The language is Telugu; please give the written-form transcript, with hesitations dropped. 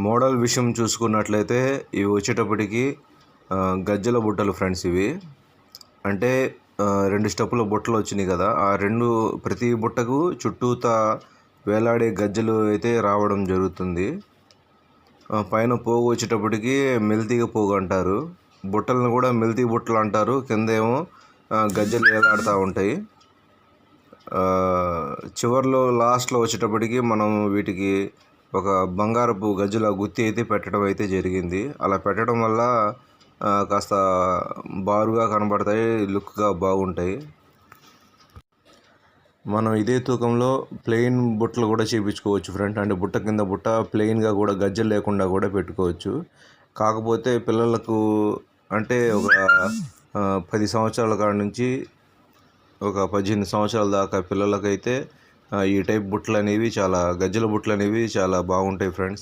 మోడల్ విషయం చూసుకున్నట్లయితే ఇవి వచ్చేటప్పటికి గజ్జల బుట్టలు ఫ్రెండ్స్. ఇవి అంటే 2 స్టెప్పుల బుట్టలు వచ్చినాయి కదా, ఆ ప్రతి బుట్టకు చుట్టూతా వేలాడే గజ్జలు అయితే రావడం జరుగుతుంది. పైన పోగు వచ్చేటప్పటికి మెల్తీగ పోగు అంటారు, బుట్టలను కూడా మెల్తీ బుట్టలు అంటారు. కింద ఏమో గజ్జలు వేలాడుతూ ఉంటాయి. చివర్లో లాస్ట్లో వచ్చేటప్పటికి మనం వీటికి ఒక బంగారపు గజ్జల గుత్తి అయితే పెట్టడం అయితే జరిగింది. అలా పెట్టడం వల్ల కాస్త బారుగా కనబడతాయి, లుక్గా బాగుంటాయి. మనం ఇదే తూకంలో ప్లెయిన్ బుట్టలు కూడా చేయించుకోవచ్చు ఫ్రెండ్. అంటే బుట్ట కింద బుట్ట ప్లెయిన్గా కూడా గజ్జలు లేకుండా కూడా పెట్టుకోవచ్చు. కాకపోతే పిల్లలకు అంటే ఒక 10 సంవత్సరాల కాడ నుంచి ఒక 18 సంవత్సరాల దాకా పిల్లలకైతే ఈ టైప్ బుట్టలు అనేవి గజ్జల బుట్టలు అనేవి చాలా బాగుంటాయి ఫ్రెండ్స్.